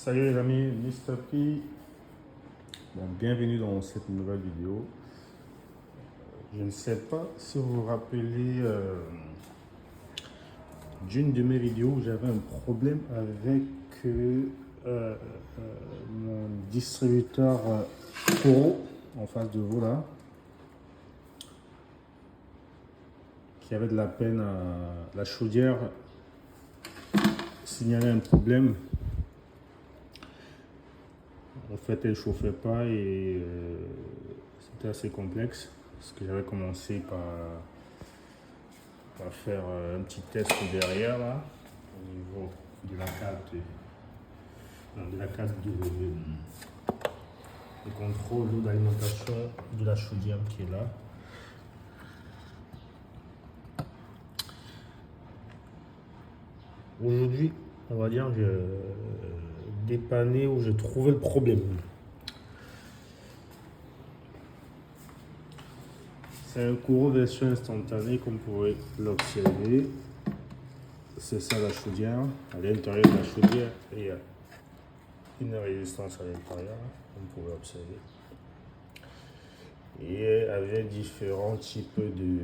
Salut les amis, Mr. P. Bon, bienvenue dans cette nouvelle vidéo. Je ne sais pas si vous vous rappelez d'une de mes vidéos où j'avais un problème avec mon distributeur Coro en face de vous là, qui avait de la peine à la chaudière signalait un problème. En fait, elle ne chauffait pas et c'était assez complexe parce que j'avais commencé par faire un petit test derrière là au niveau de la carte de contrôle d'alimentation de la chaudière qui est là. Aujourd'hui, on va dire que j'ai dépanné où j'ai trouvé le problème. C'est un Coro version instantanée comme vous pouvez l'observer. C'est ça la chaudière. À l'intérieur de la chaudière, il y a une résistance à l'intérieur, comme vous pouvez observer. Et avec différents types de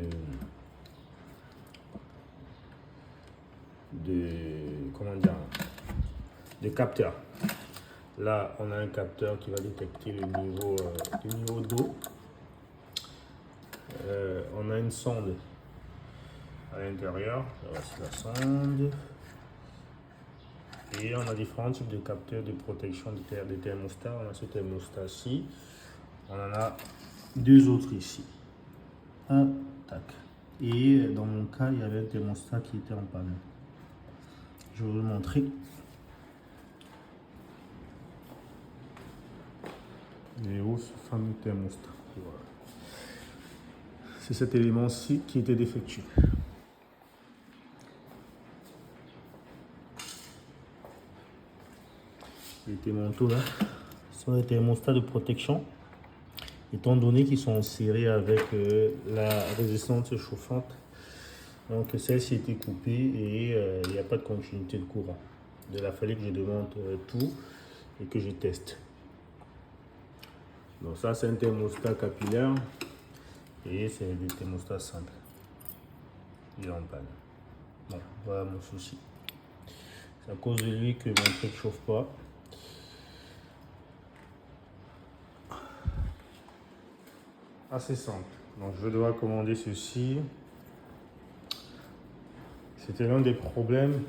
capteurs. Là, on a un capteur qui va détecter le niveau d'eau. On a une sonde à l'intérieur. Voici la sonde. Et on a différents types de capteurs de protection des thermostats. On a ce thermostat-ci. On en a deux autres ici. Un, tac. Et dans mon cas, il y avait un thermostat qui était en panne. Je vais vous le montrer. Et où ce fameux thermostat. Voilà. C'est cet élément-ci qui était défectueux. Les manteaux là sont des thermostats de protection, étant donné qu'ils sont serrés avec la résistance chauffante. Donc celle-ci a été coupée et il n'y a pas de continuité de courant. Il a fallu que je demande tout et que je teste. Donc ça c'est un thermostat capillaire et c'est des thermostats simples. Il est en panne. Bon, voilà mon souci. C'est à cause de lui que mon truc ne chauffe pas. Assez simple. Donc je dois commander ceci. C'était l'un des problèmes.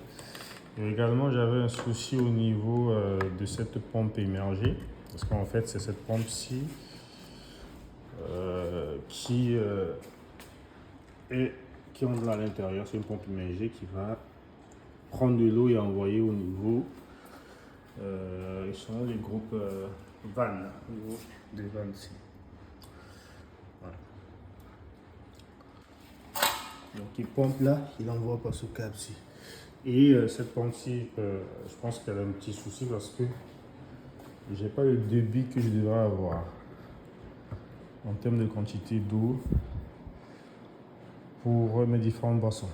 Et également j'avais un souci au niveau de cette pompe émergée. Parce qu'en fait c'est cette pompe-ci qui entre à l'intérieur. C'est une pompe immergée qui va prendre de l'eau et envoyer au niveau ils sont les groupes vannes, au niveau des vannes ici. Voilà. Donc il pompe là, il envoie par ce câble-ci. Et cette pompe-ci, je pense qu'elle a un petit souci parce que j'ai pas le débit que je devrais avoir en termes de quantité d'eau pour mes différentes boissons.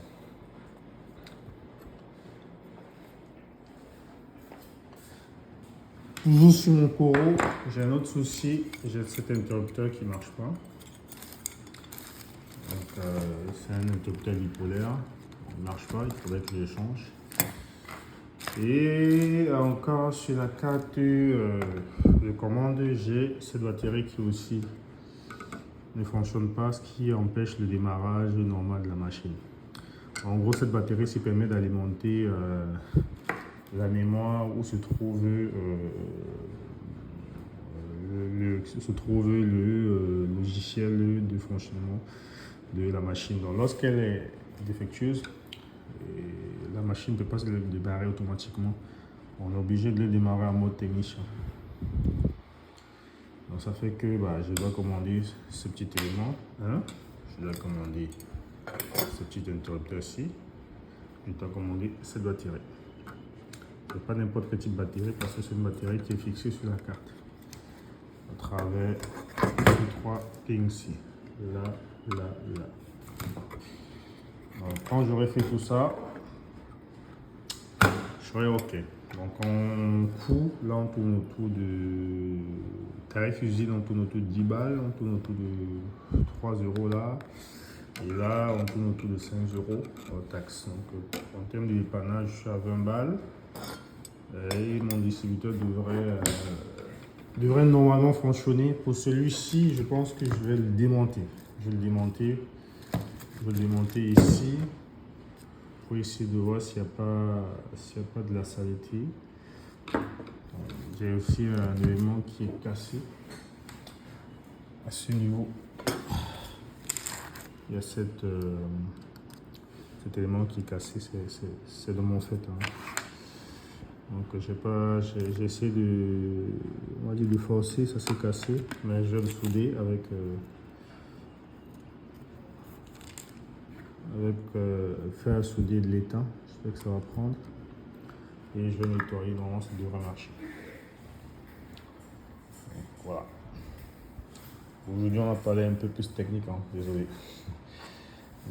Toujours sur mon Coro, j'ai un autre souci, j'ai cet interrupteur qui ne marche pas. Donc c'est un interrupteur bipolaire, il ne marche pas, il faudrait que je change. Et encore sur la carte de commande, j'ai cette batterie qui aussi ne fonctionne pas, ce qui empêche le démarrage normal de la machine. En gros, cette batterie se permet d'alimenter la mémoire où se trouve le logiciel de fonctionnement de la machine. Donc lorsqu'elle est défectueuse, la machine ne peut pas se démarrer automatiquement. On est obligé de le démarrer en mode technicien. Donc ça fait que je dois commander ce petit élément. Je dois commander ce petit interrupteur-ci. Je dois commander cette batterie. C'est pas n'importe quel type de batterie parce que c'est une batterie qui est fixée sur la carte à travers les trois pins ici. Là. Donc, quand j'aurai fait tout ça, je serai OK. Donc en coût, là on tourne autour de tarif usine, on tourne autour de 10 balles, on tourne autour de 3 euros là. Et là on tourne autour de 5 euros hors taxe. Donc en termes de dépannage, je suis à 20 balles. Et mon distributeur devrait normalement fonctionner. Pour celui-ci, je pense que je vais le démonter. Je vais le démonter ici pour essayer de voir s'il n'y a pas de la saleté. J'ai aussi un élément qui est cassé à ce niveau. Il y a cet élément qui est cassé, c'est de mon fait. Hein. Donc j'ai essayé de forcer, ça s'est cassé, mais je vais le souder avec fer à souder de l'étain. J'espère que ça va prendre. Et je vais nettoyer, normalement ça devrait marcher. Donc, voilà. Aujourd'hui on a parlé un peu plus technique, hein, désolé.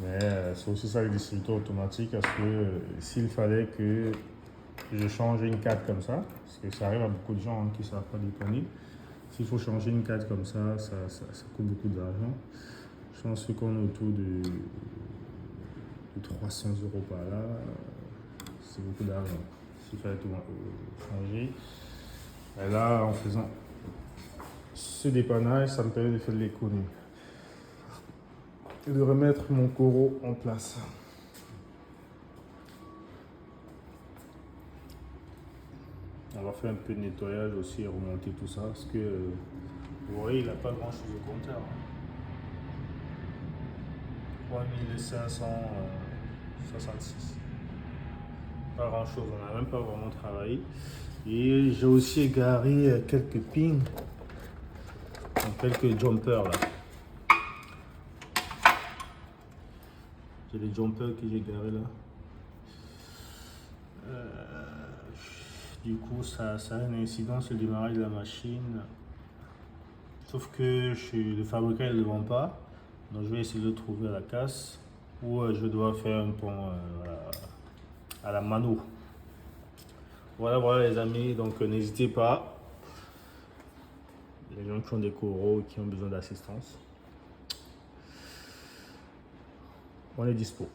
Mais c'est aussi ça le distributeur automatique, parce que s'il fallait que je change une carte comme ça, parce que ça arrive à beaucoup de gens qui ne savent pas dépanner, s'il faut changer une carte comme ça, ça coûte beaucoup d'argent. Je pense qu'on est autour de 300 euros par là, c'est beaucoup d'argent. S'il fallait tout changer. Et là, en faisant ce dépannage, ça me permet de faire de l'économie. Et de remettre mon coraux en place. On va faire un peu de nettoyage aussi et remonter tout ça, parce que vous voyez, il n'a pas grand chose au compteur. Hein. 3566. Pas grand chose, on n'a même pas vraiment travaillé. Et j'ai aussi égaré quelques pins, quelques jumpers là. J'ai des jumpers que j'ai égarés là. Du coup, ça a un incident sur le démarrage de la machine. Sauf que le fabricant ne le vend pas. Donc je vais essayer de le trouver à la casse. Ou je dois faire un pont à la mano. Voilà les amis. Donc n'hésitez pas. Les gens qui ont des coraux, qui ont besoin d'assistance. On est dispo.